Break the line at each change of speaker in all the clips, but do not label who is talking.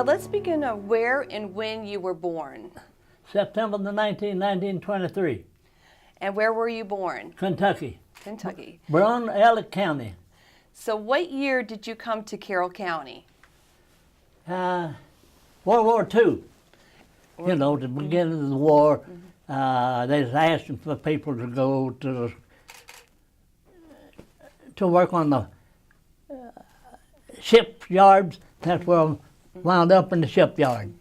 Let's begin where and when you were born.
September the 19th, 1923.
And where were you born?
Kentucky.
Kentucky.
Brown, Elliott County.
So what year did you come to Carroll County?
World War II. You know, the beginning of the war, they was asking for people to go to work on the shipyards. That's where I wound up in the shipyard.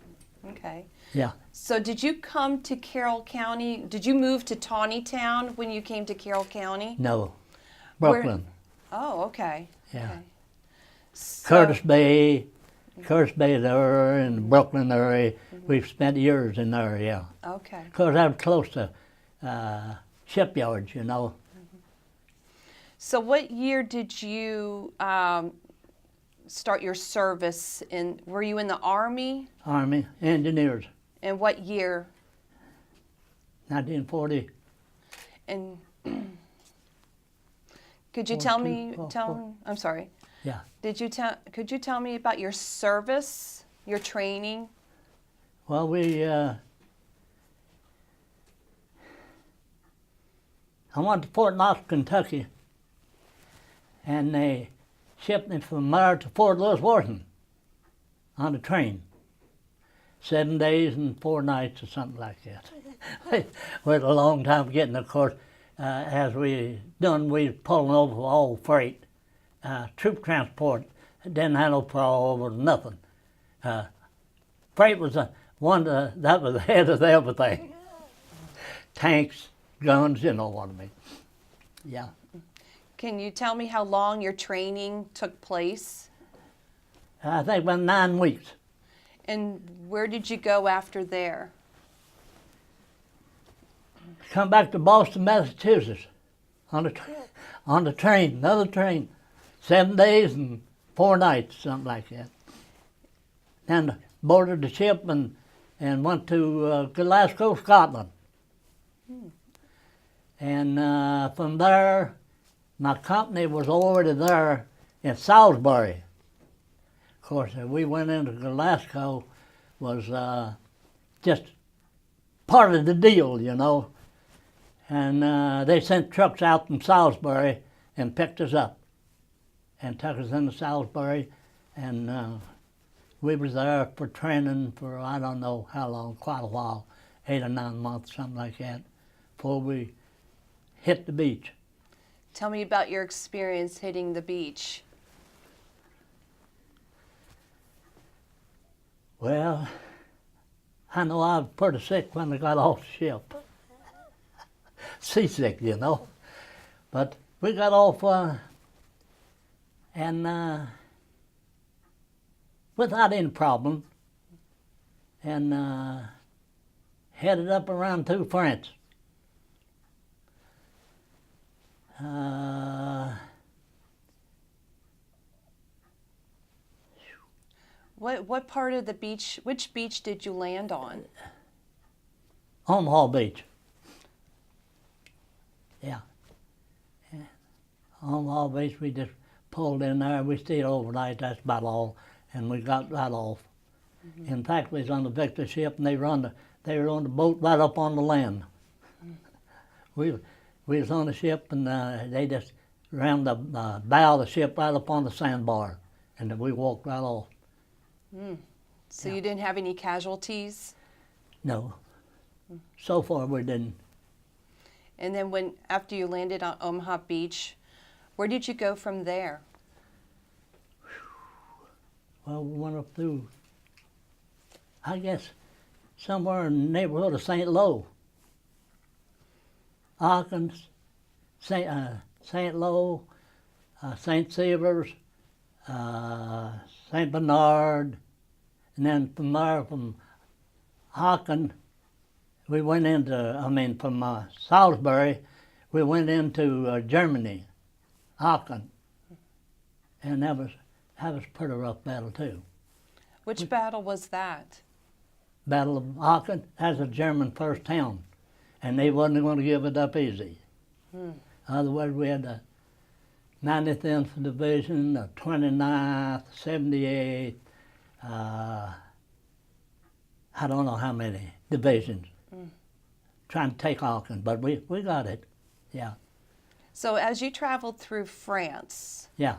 Okay.
Yeah.
So did you come to Carroll County? Did you move to Taneytown when you came to Carroll County?
No, Brooklyn.
Oh, okay.
Yeah.
Okay. So,
Curtis Bay there in the Brooklyn area. We've spent years in there, yeah.
Okay.
Because I was close to shipyards, you know.
So what year did you start your service in? Were you in the Army?
Army, engineers,
And what year?
1940.
And could you tell me? I'm sorry.
Yeah.
Could you tell me about your service, your training?
Well, I went to Fort Knox, Kentucky, and they shipped me from there to Fort Lewis, Washington on a train. 7 days and 4 nights or something like that. Wait a long time getting, of course, as we was pulling over all freight. Troop transport didn't have no problem with nothing. Freight was that was the head of everything. Tanks, guns, you know what I mean. Yeah.
Can you tell me how long your training took place?
I think about 9 weeks.
And where did you go after there?
Come back to Boston, Massachusetts on the train, another train. 7 days and 4 nights, something like that. And boarded the ship and went to Glasgow, Scotland. And from there, my company was already there in Salisbury. Of course, we went into Glasgow was just part of the deal, you know. And they sent trucks out from Salisbury and picked us up and took us into Salisbury, and we was there for training for I don't know how long, quite a while, 8 or 9 months, something like that, before we hit the beach.
Tell me about your experience hitting the beach.
Well, I know I was pretty sick when I got off the ship. Seasick, you know. But we got off and without any problem, and headed up around to France.
What part of the beach, which beach did you land on?
Omaha Beach. Yeah. Omaha Beach, we just pulled in there. We stayed overnight, that's about all, and we got right off. Mm-hmm. In fact, we was on the Victor ship, and they were on the boat right up on the land. Mm-hmm. We was on the ship, and they just ran the bow of the ship right up on the sandbar, and then we walked right off.
Mm. So you didn't have any casualties?
No. So far, we didn't.
And then after you landed on Omaha Beach, where did you go from there?
Well, we went up through, I guess, somewhere in the neighborhood of St. Louis. Hawkins, St. Louis, St. Severs, St. Bernard, and then from there, from Hawkins, we went into, from Salisbury, we went into Germany, Aachen, and that was a pretty rough battle too.
Which battle was that?
Battle of Aachen, that's a German first town, and they wasn't going to give it up easy. Otherwise, we had the 90th Infantry Division, the 29th, 78th, I don't know how many divisions trying to take Aachen, but we got it. Yeah,
So as you traveled through France,
yeah.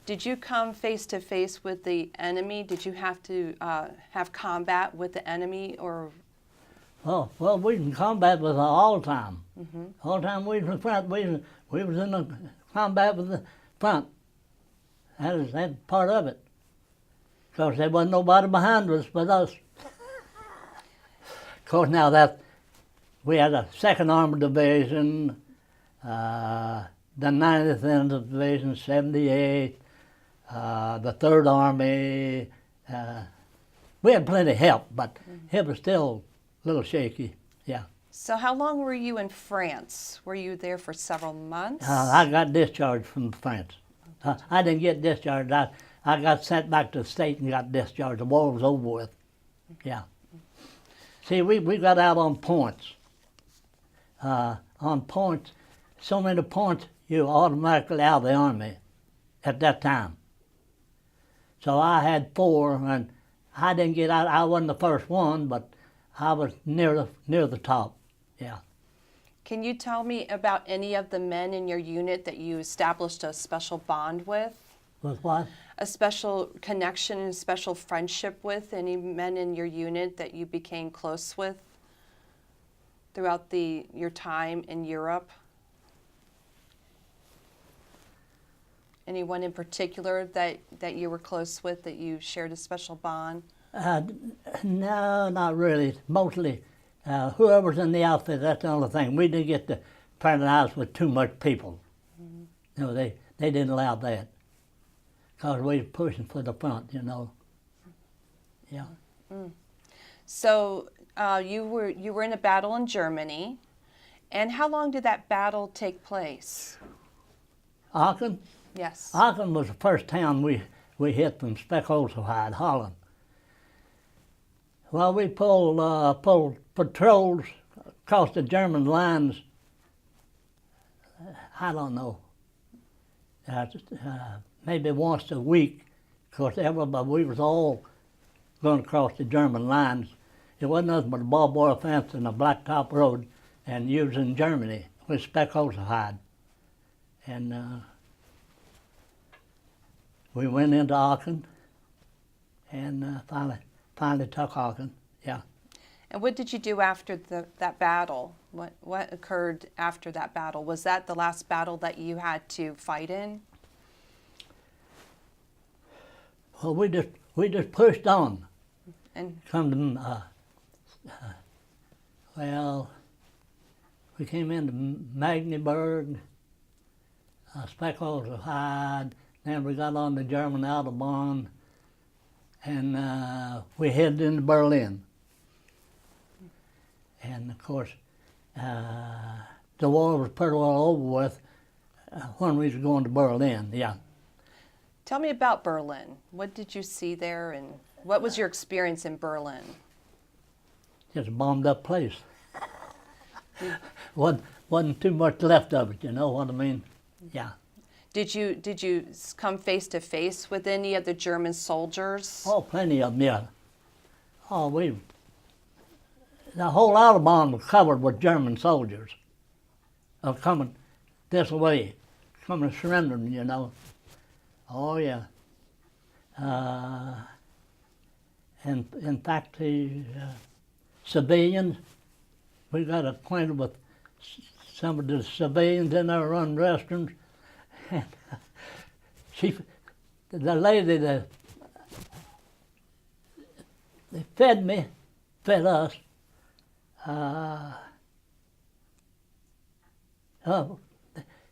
did you come face to face with the enemy? Did you have to have combat with the enemy, or?
Well, we was in combat with her all the time. All the time we was in front. We was in the combat with the front. That's part of it. Because there wasn't nobody behind us but us. Of course, now that we had a 2nd Armored Division, the 90th Infantry Division, 78th, the 3rd Army. We had plenty of help, but it was still a little shaky. Yeah.
So how long were you in France? Were you there for several months?
I got discharged from France. I didn't get discharged. I got sent back to the state and got discharged. The war was over with. Yeah. See, we got out on points. On points, so many points, you automatically out of the Army at that time. So I had 4, and I didn't get out. I wasn't the first one, but I was near the top. Yeah.
Can you tell me about any of the men in your unit that you established a special bond with?
With what?
A special connection and special friendship with? Any men in your unit that you became close with throughout your time in Europe? Anyone in particular that you were close with, that you shared a special bond?
No, not really. Mostly whoever's in the outfit, that's the only thing. We didn't get to fraternize with too much people. No, they didn't allow that. Because we were pushing for the front, you know. Yeah.
So you were in a battle in Germany, and how long did that battle take place?
Aachen?
Yes.
Aachen was the first town we hit from Speckhole, Holland. Well, we pulled patrols across the German lines, I don't know, maybe once a week, because everybody, we was all going across the German lines. It wasn't nothing but a barbed wire fence and a blacktop road, and using Germany with Speckhole. And we went into Aachen, and finally took Aachen. Yeah.
And what did you do after that battle? What occurred after that battle? Was that the last battle that you had to fight in?
Well, we just pushed on.
And
Come to well, we came into Magdeburg, Speckhole, then we got on the German Autobahn, and we headed into Berlin. And of course, the war was pretty well over with when we was going to Berlin. Yeah.
tell me about Berlin. What did you see there, and what was your experience in Berlin?
Just a bombed up place. wasn't too much left of it, you know what I mean? Yeah.
Did you come face to face with any of the German soldiers?
Oh, plenty of them, yeah. Oh, the whole Autobahn was covered with German soldiers coming this way, coming surrendering, you know. Oh, yeah. And in fact, the civilians, we got acquainted with some of the civilians in there running restrooms. And the lady that they fed us.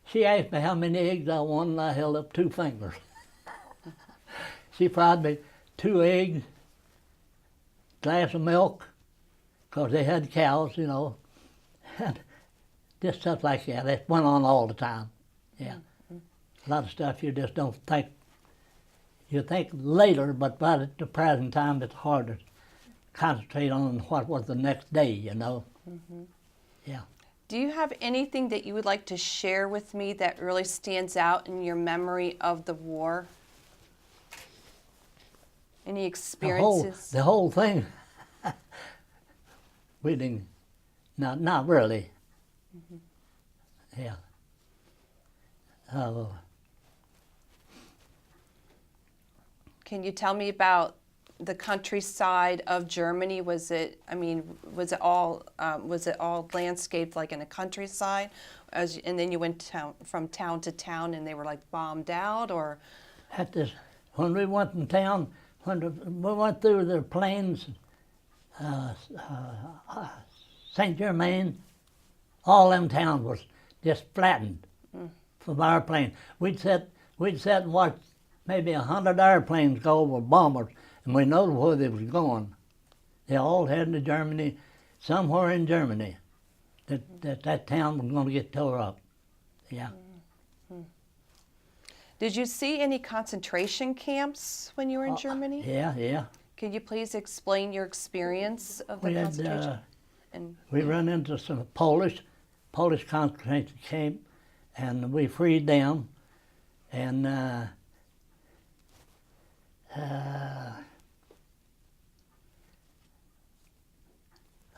She asked me how many eggs I wanted, and I held up 2 fingers. She fried me 2 eggs, glass of milk, because they had cows, you know, and just stuff like that. It went on all the time. Yeah. A lot of stuff you just don't think. You think later, but right at the present time, it's hard to concentrate on what was the next day, you know. Mm-hmm. Yeah.
Do you have anything that you would like to share with me that really stands out in your memory of the war? Any experiences?
The whole thing. we didn't, not really. Yeah.
Can you tell me about the countryside of Germany? Was it, I mean, was it all landscaped like in a countryside, and then you went from town to town, and they were like bombed out, or?
At this, when we went in town, we went through the plains, Saint Germain, all them towns was just flattened from our plane. We'd sit and watch maybe 100 airplanes go over bombers, and we know where they was going. They all heading to Germany, somewhere in Germany, that town was going to get tore up. Yeah.
Did you see any concentration camps when you were in Germany?
Yeah.
Could you please explain your experience of the concentration?
We ran into some Polish concentration camp, and we freed them, and a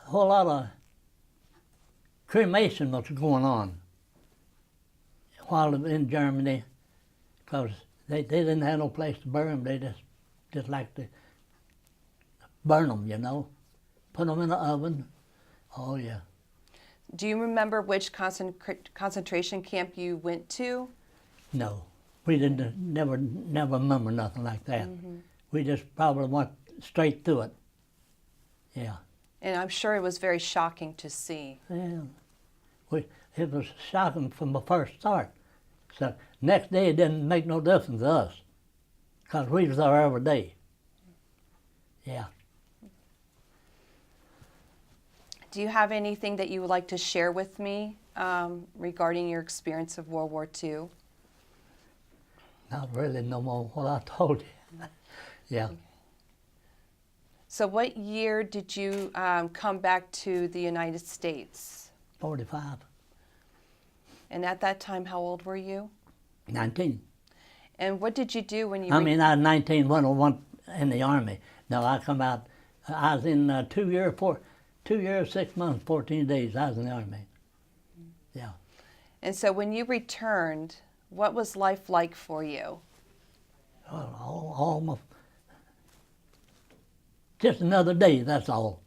whole lot of cremation was going on while in Germany, because they didn't have no place to bury them. They just like to burn them, you know, put them in the oven. Oh yeah.
Do you remember which concentration camp you went to?
No, we didn't. Never remember nothing like that. We just probably went straight through it. Yeah.
And I'm sure it was very shocking to see.
Yeah. It was shocking from the first start. So next day it didn't make no difference to us, because we was there every day. Yeah.
Do you have anything that you would like to share with me regarding your experience of World War II?
Not really no more what I told you. Yeah.
So what year did you come back to the United States?
45.
And at that time, how old were you?
19.
And what did you do when you
I was 19 when I went in the Army. No, I come out, I was in 2 years, 6 months, 14 days, I was in the Army. Yeah.
And so when you returned, what was life like for you?
Well, just another day, that's all.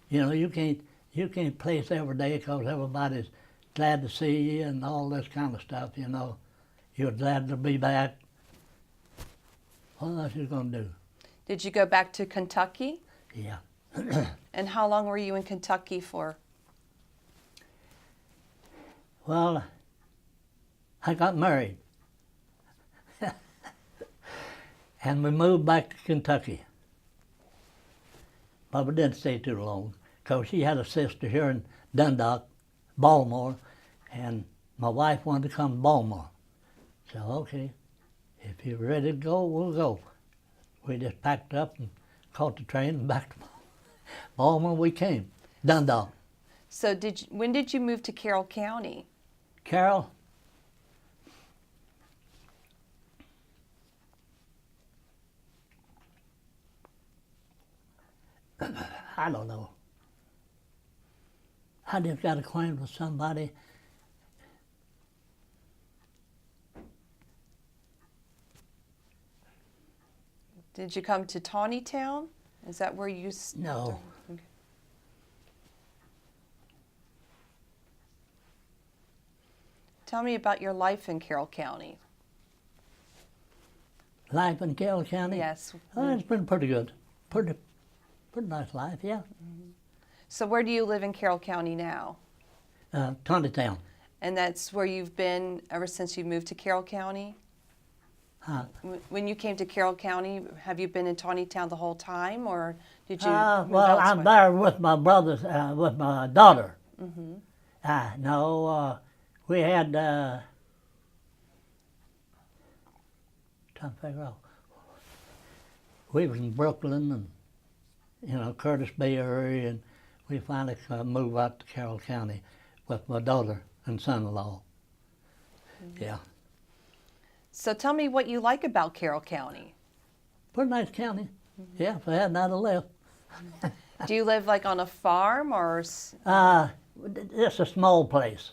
You know, you can't place every day because everybody's glad to see you and all this kind of stuff, you know. You're glad to be back. What else you gonna do?
Did you go back to Kentucky?
Yeah.
And how long were you in Kentucky for?
Well, I got married. And we moved back to Kentucky. But we didn't stay too long, because she had a sister here in Dundalk, Baltimore, and my wife wanted to come to Baltimore. So, okay, if you're ready to go, we'll go. We just packed up and caught the train and back to Baltimore we came, Dundalk.
So when did you move to Carroll County?
Carroll? I don't know. I just got acquainted with somebody.
Did you come to Tawnytown? Is that where you
No.
Okay. Tell me about your life in Carroll County.
Life in Carroll County?
Yes.
Oh, it's been pretty good. Pretty nice life, yeah.
So where do you live in Carroll County now?
Tawnytown.
And that's where you've been ever since you moved to Carroll County? When you came to Carroll County, have you been in Tawnytown the whole time, or did you move
Well,
elsewhere?
I'm there with my brothers, with my daughter. No, we had, trying to figure out, we was in Brooklyn and, you know, Curtis Bay area, and we finally moved out to Carroll County with my daughter and son-in-law. Yeah.
So tell me what you like about Carroll County.
Pretty nice county. Yeah, if I hadn't, I'd have left.
Do you live like on a farm or?
Just a small place.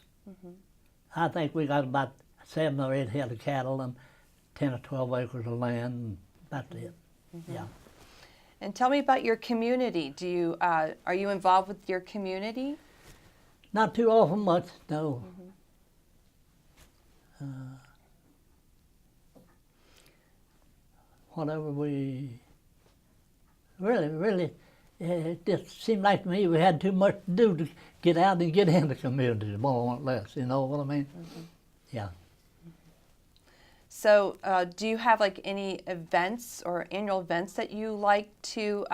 I think we got about 7 or 8 head of cattle and 10 or 12 acres of land, and that's it. Yeah.
And tell me about your community. Do you are you involved with your community?
Not too often much, no. Whatever we really, it just seemed like to me we had too much to do to get out and get in the community, more or less. You know what I mean? Yeah.
So, do you have like any events or annual events that you like to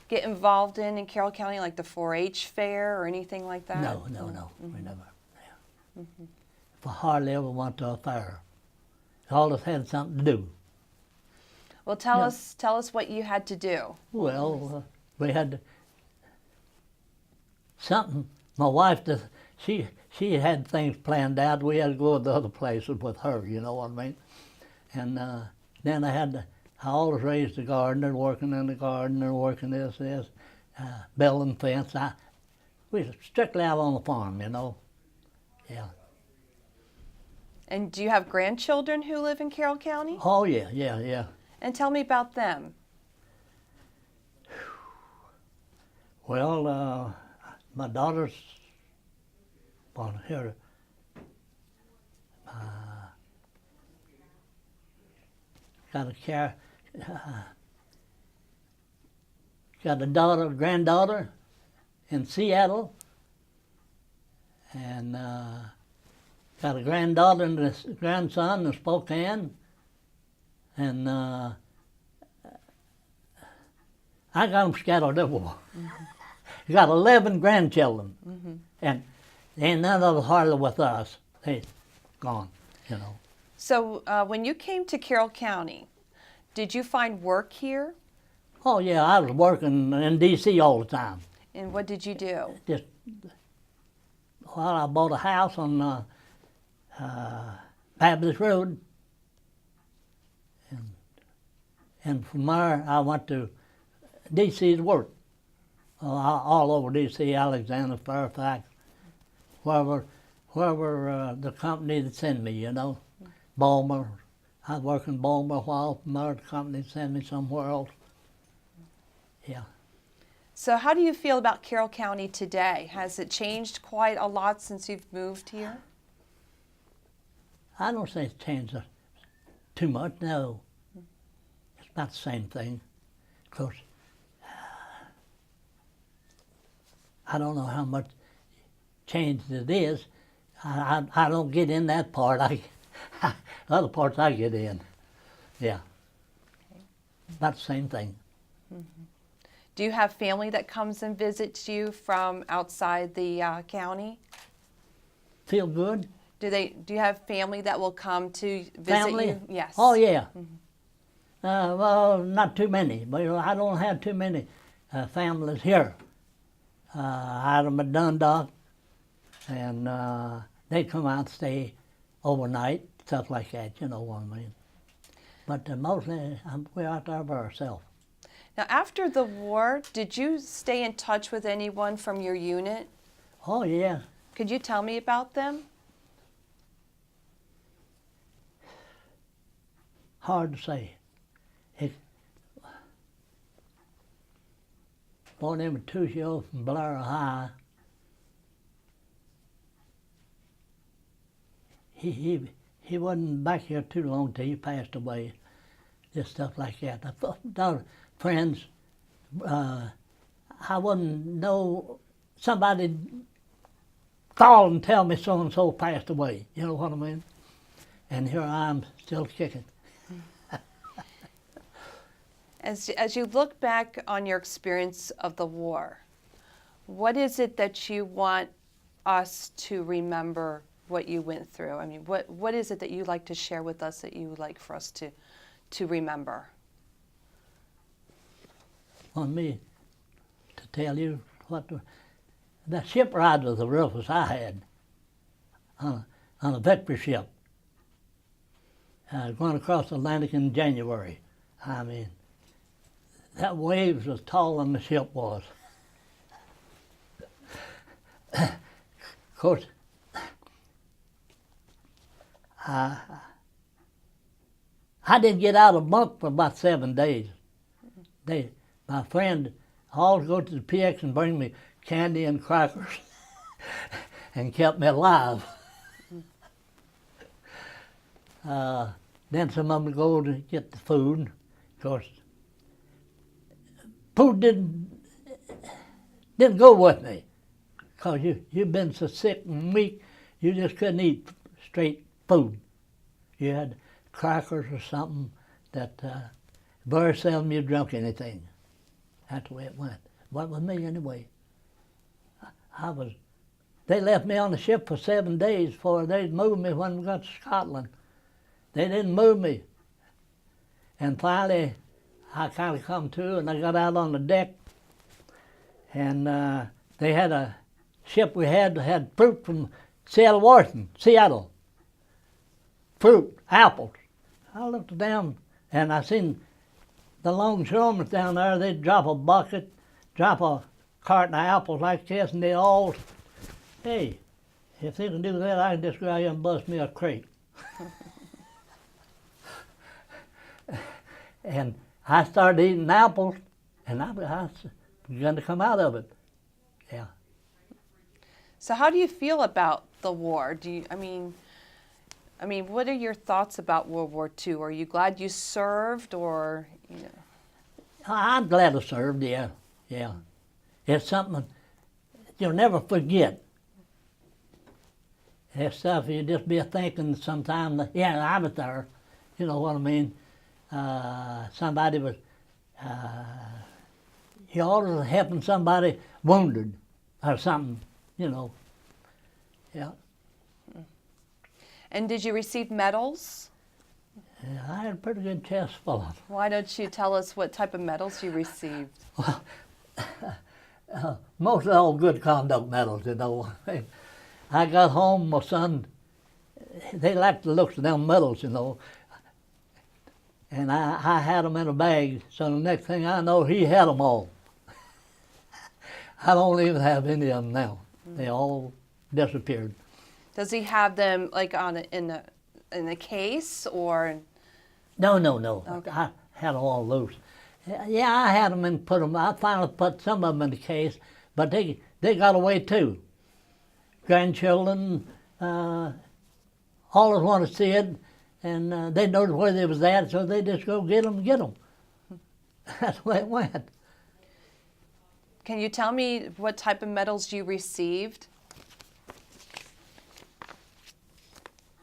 get involved in Carroll County, like the 4-H fair or anything like that?
No, we never. Yeah. We hardly ever went to a fair. All of us had something to do.
Well, tell us what you had to do.
Well, we had something. My wife, she had things planned out. We had to go to the other places with her. You know what I mean? And then I always raised the gardener, working in the garden and working this, building fence. We was strictly out on the farm, you know. Yeah.
And do you have grandchildren who live in Carroll County?
Oh yeah.
And tell me about them.
Well, my daughter's born here. Got a granddaughter in Seattle, and got a granddaughter and a grandson in Spokane, and I got them scattered everywhere. Got 11 grandchildren, and ain't none of them hardly with us. They gone, you know.
So, when you came to Carroll County, did you find work here?
Oh yeah, I was working in D.C. all the time.
And what did you do?
Just, well, I bought a house on Baptist Road, and from there I went to D.C. to work. All over D.C., Alexander, Fairfax, wherever the company would send me, you know. Balmer. I worked in Balmer a while. From there, the company would send me somewhere else. Yeah.
So how do you feel about Carroll County today? Has it changed quite a lot since you've moved here?
I don't say it's changed too much, no. It's about the same thing. Of course, I don't know how much change it is. I don't get in that part. Other parts I get in. Yeah.
Okay.
About the same thing.
Do you have family that comes and visits you from outside the county?
Feel good?
Do you have family that will come to visit
Family?
you? Yes.
Oh, yeah. Well, not too many, but I don't have too many families here. Out of my Dundalk, and they come out and stay overnight, stuff like that, you know what I mean. But mostly we're out there by ourselves.
Now, after the war, did you stay in touch with anyone from your unit?
Oh, yeah.
Could you tell me about them?
Hard to say. One of them 2-year-olds from Blair High, he wasn't back here too long till he passed away. Just stuff like that. I thought friends, I wouldn't know, somebody call and tell me so-and-so passed away. You know what I mean? And here I am still kicking.
As you look back on your experience of the war, what is it that you want us to remember what you went through? I mean, what is it that you'd like to share with us that you would like for us to remember?
Want me to tell you what the ship ride was the roughest I had on a victory ship. Going across the Atlantic in January. I mean, that waves was taller than the ship was. of course, I didn't get out of bunk for about 7 days. My friend always go to the PX and bring me candy and crackers and kept me alive. Then some of them go to get the food. Of course, food didn't go with me because you've been so sick and weak, you just couldn't eat straight food. You had crackers or something that very seldom you drunk anything. That's the way it went. What with me anyway. They left me on the ship for 7 days before they moved me when we got to Scotland. They didn't move me. And finally, I kind of come to, and I got out on the deck, and they had a ship we had fruit from Seattle, Washington, Seattle. Fruit, apples. I looked down, and I seen the longshoremen down there. They'd drop a bucket, drop a carton of apples like this, and they all, hey, if they can do that, I can just go out here and bust me a crate. And I started eating apples, and I began to come out of it. Yeah.
So how do you feel about the war? I mean, what are your thoughts about World War II? Are you glad you served, or you know?
I'm glad I served. Yeah. It's something you'll never forget. That stuff you just be thinking sometime. Yeah, I was there. You know what I mean? Somebody was, you always helping somebody wounded or something, you know. Yeah.
And did you receive medals?
Yeah, I had a pretty good chest full of them.
Why don't you tell us what type of medals you received?
Well, most of all good conduct medals, you know. I got home, my son, they liked the looks of them medals, you know. And I had them in a bag, so the next thing I know, he had them all. I don't even have any of them now. They all disappeared.
Does he have them like in a case, or?
No.
Okay.
I had them all loose. Yeah, I had them and put them. I finally put some of them in the case, but they got away too. Grandchildren always want to see it, and they know where they was at, so they just go get them. That's the way it went.
Can you tell me what type of medals you received?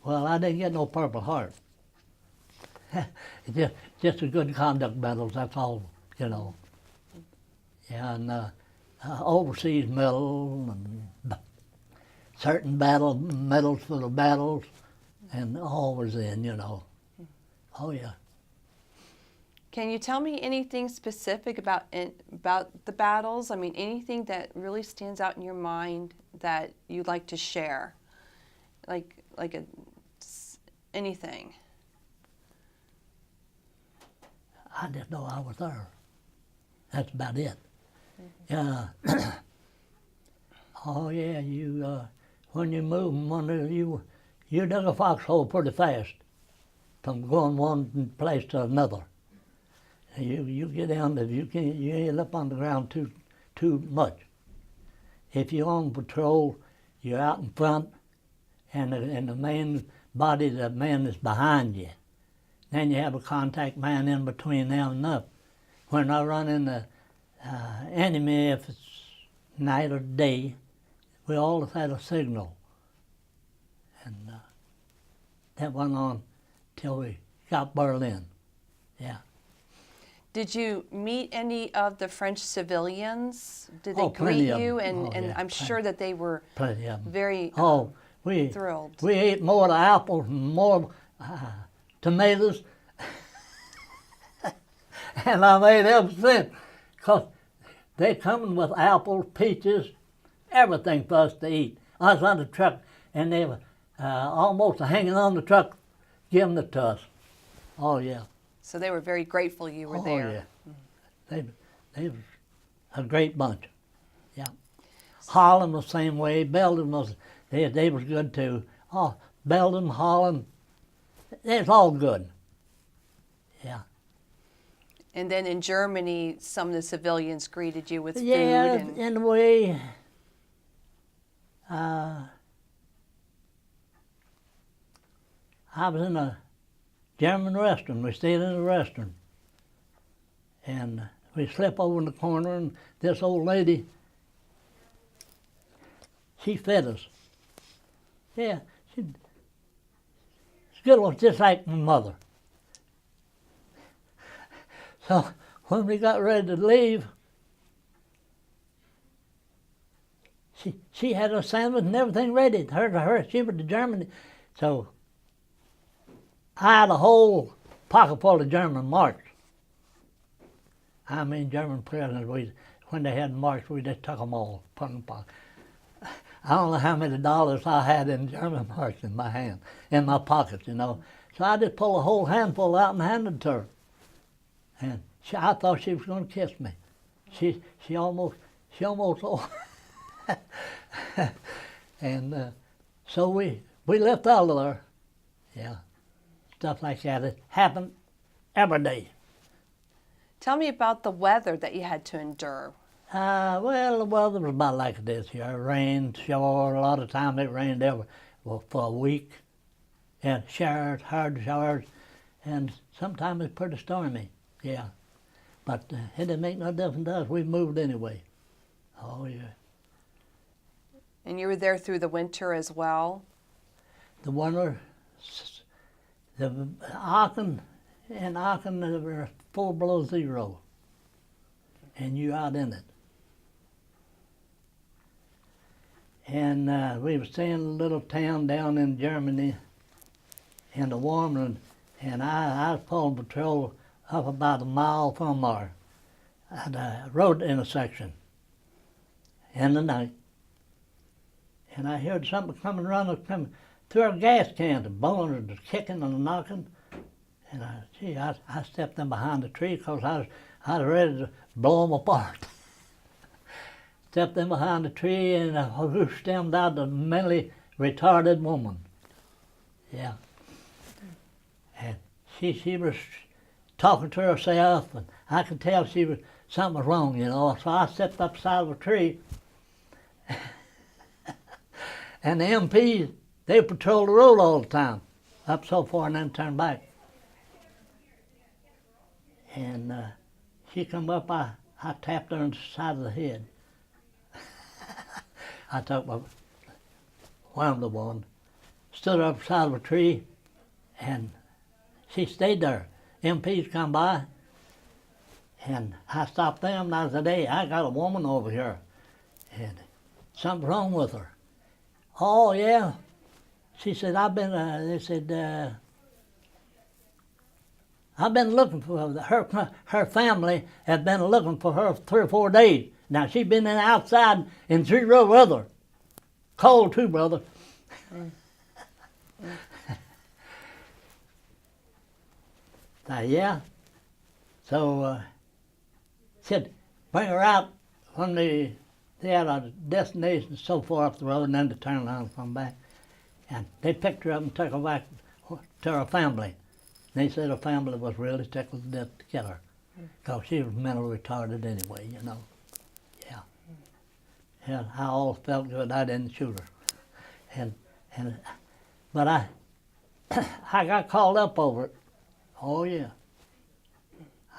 Well, I didn't get no Purple Heart. just a good conduct medals, that's all, you know. Yeah, and overseas medal and certain battle medals for the battles, and all was in, you know. Oh yeah.
Can you tell me anything specific about the battles? I mean, anything that really stands out in your mind that you'd like to share, anything.
I didn't know I was there. That's about it. Yeah. Oh yeah, you when you move, you dug a foxhole pretty fast from going one place to another. You get down there, you end up on the ground too much. If you're on patrol, you're out in front, and the main body, the man is behind you. Then you have a contact man in between them and up. When I run in the enemy, if it's night or day, we always had a signal. And that went on till we got Berlin. Yeah.
Did you meet any of the French civilians? Did they
plenty
greet
of
you?
them.
And
Yeah,
I'm sure that they were
plenty of them.
very thrilled.
We ate more of the apples and more tomatoes. And I made ever since, because they coming with apples, peaches, everything for us to eat. I was on the truck, and they were almost hanging on the truck, giving it to us. Oh yeah.
So they were very grateful you were there.
Oh yeah. They was a great bunch. Yeah. Holland was the same way. Belgium was, they was good too. Oh, Belgium, Holland, it's all good. Yeah.
And then in Germany, some of the civilians greeted you with food.
Yeah,
And
in a way, I was in a German restaurant. We stayed in a restaurant. And we slept over in the corner, and this old lady, she fed us. Yeah, she's good one, just like my mother. So when we got ready to leave, she had a sandwich and everything ready. Her, she was to Germany. So I had a whole pocket full of German marks. I mean, German prisoners, when they had marks, we just took them all, put them in the pocket. I don't know how many dollars I had in German marks in my hand, in my pockets, you know. So I just pulled a whole handful out and handed it to her. And I thought she was going to kiss me. She almost. And so we left out of there. Yeah, stuff like that. It happened every day.
tell me about the weather that you had to endure.
Well, the weather was about like this here. Rain, shower. A lot of times it rained for a week. And showers, hard showers. And sometimes it's pretty stormy. Yeah. But it didn't make no difference to us. We moved anyway. Oh, yeah.
And you were there through the winter as well?
The winter, the Aachen, in Aachen, there were 4 below zero. And you out in it. And we were staying in a little town down in Germany in the warmer, and I was pulling patrol up about a mile from our at a road intersection in the night. And I heard something coming through our gas can, the bones was kicking and knocking. And I stepped in behind the tree because I was ready to blow them apart. Stepped in behind the tree and I stemmed out a mentally retarded woman. Yeah. And she was talking to herself, and I could tell something was wrong, you know. So I stepped up the side of a tree, and the MPs, they patrol the road all the time, up so far and then turn back. And she come up, I tapped her on the side of the head. I took my whammed the one, stood up beside of a tree, and she stayed there. MPs come by, and I stopped them, and I said, hey, I got a woman over here, and something's wrong with her. Oh, yeah. She said, I've been looking for her. Her family had been looking for her for 3 or 4 days. Now, she'd been outside in 0 weather. Cold, too, brother. Yeah. So, said, bring her out when they had a destination so far up the road, and then to turn around and come back. And they picked her up and took her back to her family. They said her family was really tickled to death to get her, because she was mentally retarded anyway, you know. Yeah. And I always felt good I didn't shoot her. But I got called up over it. Oh, yeah.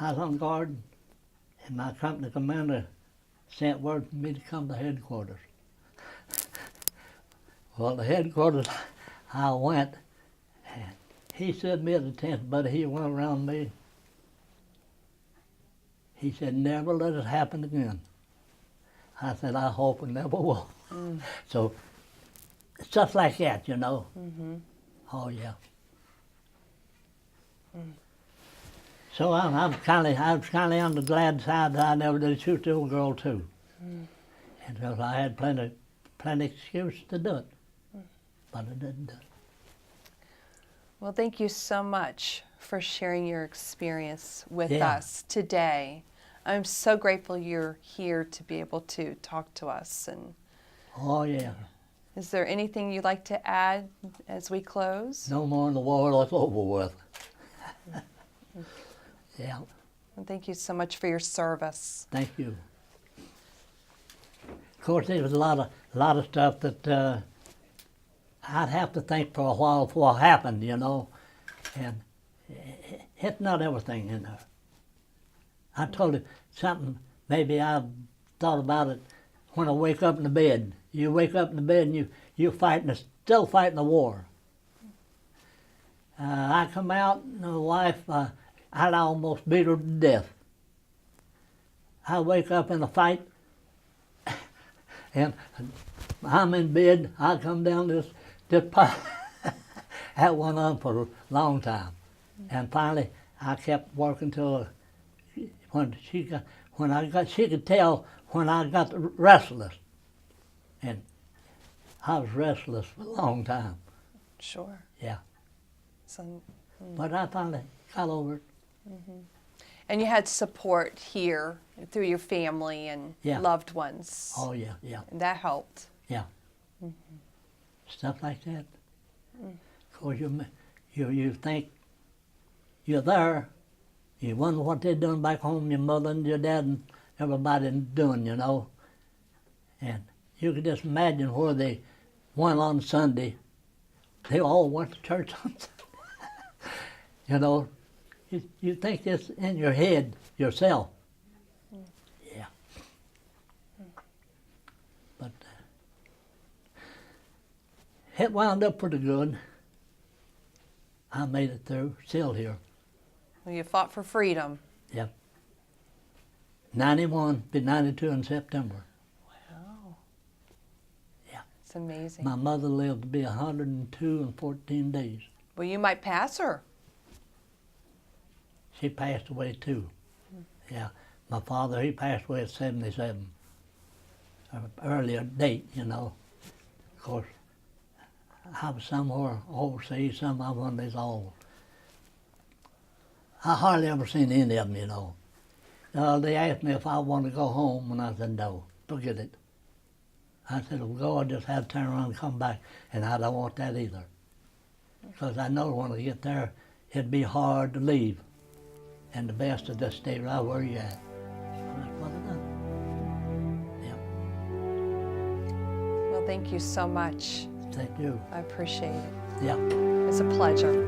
I was on guard, and my company commander sent word for me to come to headquarters. Well, the headquarters, I went, and he stood me at the tent, but he went around me. He said, never let it happen again. I said, I hope it never will. So, stuff like that, you know. Mm-hmm. Oh, yeah. So I was kind of on the glad side that I never did shoot the old girl too, and because I had plenty excuse to do it, but I didn't do it.
Well, thank you so much for sharing your experience with us today. I'm so grateful you're here to be able to talk to us, and
Oh, yeah.
Is there anything you'd like to add as we close?
No more in the world, it's over with. Yeah,
And thank you so much for your service.
thank you. Of course, there was a lot of stuff that I'd have to think for a while before it happened, you know, and it's not everything in there. I told you something, maybe I thought about it when I wake up in the bed. You wake up in the bed and you're fighting, still fighting the war. I come out and the wife, I'd almost beat her to death. I wake up in a fight and I'm in bed, I come down this pipe. That went on for a long time. And finally, I kept working till she could tell when I got restless. And I was restless for a long time.
Sure.
Yeah.
So,
But I finally got over it.
and you had support here through your family and
Yeah.
loved ones.
Oh, yeah, yeah,
And that helped.
yeah. Stuff like that. Of course, you think you're there. You wonder what they're doing back home, your mother and your dad and everybody doing, you know. And you could just imagine where they went on Sunday. They all went to church on Sunday. You know, you think it's in your head yourself. Yeah. But it wound up pretty good. I made it through, still here.
Well, you fought for freedom.
Yep. 91, be 92 in September.
Wow.
Yeah.
It's amazing.
My mother lived to be 102 and 14 days.
Well, you might pass her.
She passed away too. Yeah. My father, he passed away at 77. An earlier date, you know. Of course, I was somewhere overseas, some of them is old. I hardly ever seen any of them, you know. They asked me if I wanted to go home, and I said, no, forget it. I said, well, go, I just have to turn around and come back, and I don't want that either. Because I know when I get there, it'd be hard to leave. And the best to just stay right where you're at. And that's what I done. Yeah,
Well, thank you so much.
thank you.
I appreciate it.
Yeah.
It's a pleasure.